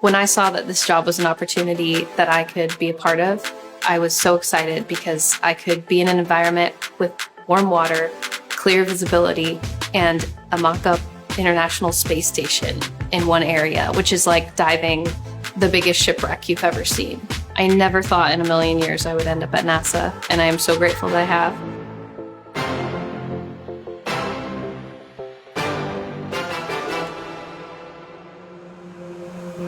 When I saw that this job was an opportunity that I could be a part of, I was so excited because I could be in an environment with warm water, clear visibility, and a mock-up International Space Station in one area, which is like diving the biggest shipwreck you've ever seen. I never thought in a million years I would end up at NASA, and I am so grateful that I have.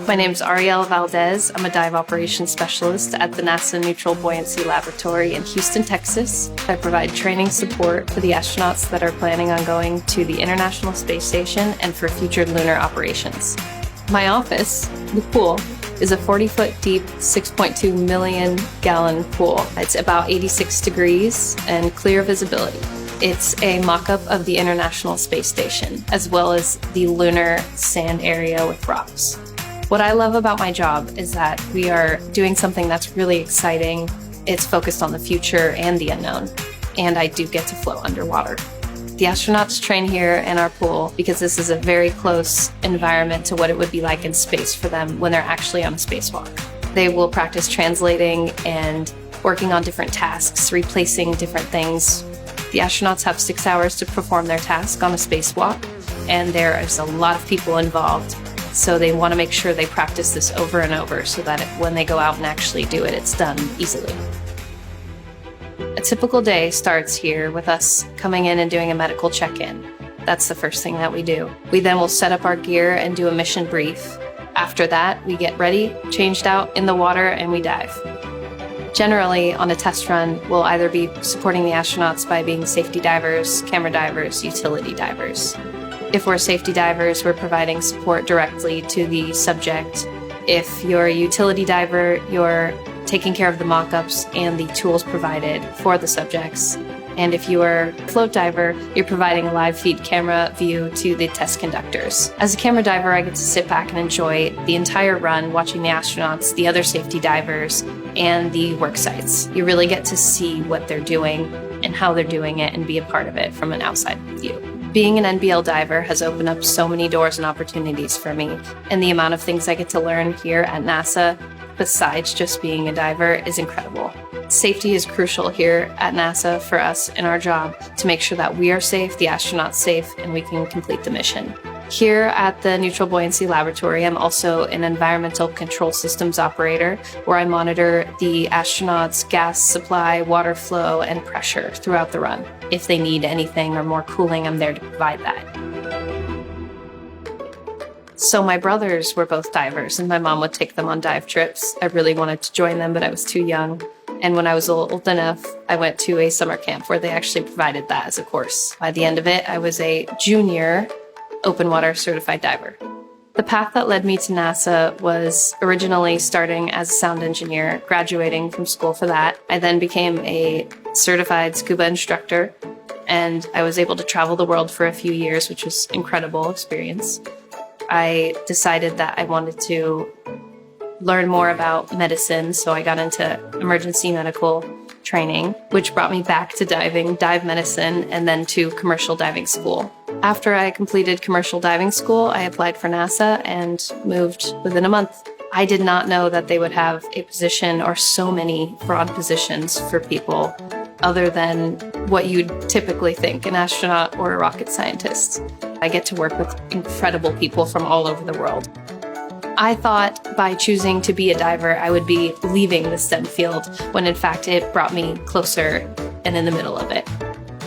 My name is Ariel Valdez. I'm a dive operations specialist at the NASA Neutral Buoyancy Laboratory in Houston, Texas. I provide training support for the astronauts that are planning on going to the International Space Station and for future lunar operations. My office, the pool, is a 40-foot deep, 6.2 million gallon pool. It's about 86 degrees and clear visibility. It's a mock-up of the International Space Station, as well as the lunar sand area with rocks. What I love about my job is that we are doing something that's really exciting. It's focused on the future and the unknown, and I do get to float underwater. The astronauts train here in our pool because this is a very close environment to what it would be like in space for them when they're actually on a spacewalk. They will practice translating and working on different tasks, replacing different things. The astronauts have 6 hours to perform their task on a spacewalk, and there is a lot of people involved. So they want to make sure they practice this over and over so that when they go out and actually do it, it's done easily. A typical day starts here with us coming in and doing a medical check-in. That's the first thing that we do. We then will set up our gear and do a mission brief. After that, we get ready, changed out in the water, and we dive. Generally, on a test run, we'll either be supporting the astronauts by being safety divers, camera divers, utility divers. If we're safety divers, we're providing support directly to the subject. If you're a utility diver, you're taking care of the mock-ups and the tools provided for the subjects. And if you are a float diver, you're providing a live feed camera view to the test conductors. As a camera diver, I get to sit back and enjoy the entire run, watching the astronauts, the other safety divers, and the work sites. You really get to see what they're doing and how they're doing it and be a part of it from an outside view. Being an NBL diver has opened up so many doors and opportunities for me, and the amount of things I get to learn here at NASA, besides just being a diver, is incredible. Safety is crucial here at NASA for us in our job to make sure that we are safe, the astronauts safe, and we can complete the mission. Here at the Neutral Buoyancy Laboratory, I'm also an environmental control systems operator where I monitor the astronauts' gas supply, water flow, and pressure throughout the run. If they need anything or more cooling, I'm there to provide that. So my brothers were both divers, and my mom would take them on dive trips. I really wanted to join them, but I was too young. And when I was old enough, I went to a summer camp where they actually provided that as a course. By the end of it, I was a junior open water certified diver. The path that led me to NASA was originally starting as a sound engineer, graduating from school for that. I then became a certified scuba instructor, and I was able to travel the world for a few years, which was an incredible experience. I decided that I wanted to learn more about medicine, so I got into emergency medical training, which brought me back to diving, dive medicine, and then to commercial diving school. After I completed commercial diving school, I applied for NASA and moved within a month. I did not know that they would have a position or so many broad positions for people other than what you'd typically think, an astronaut or a rocket scientist. I get to work with incredible people from all over the world. I thought by choosing to be a diver, I would be leaving the STEM field, when in fact it brought me closer and in the middle of it.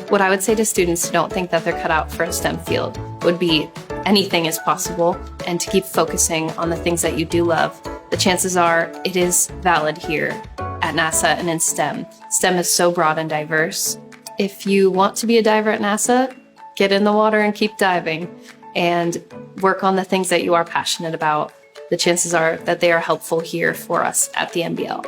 What I would say to students who don't think that they're cut out for a STEM field would be anything is possible, and to keep focusing on the things that you do love. The chances are it is valid here at NASA and in STEM. STEM is so broad and diverse. If you want to be a diver at NASA, get in the water and keep diving and work on the things that you are passionate about. The chances are that they are helpful here for us at the NBL.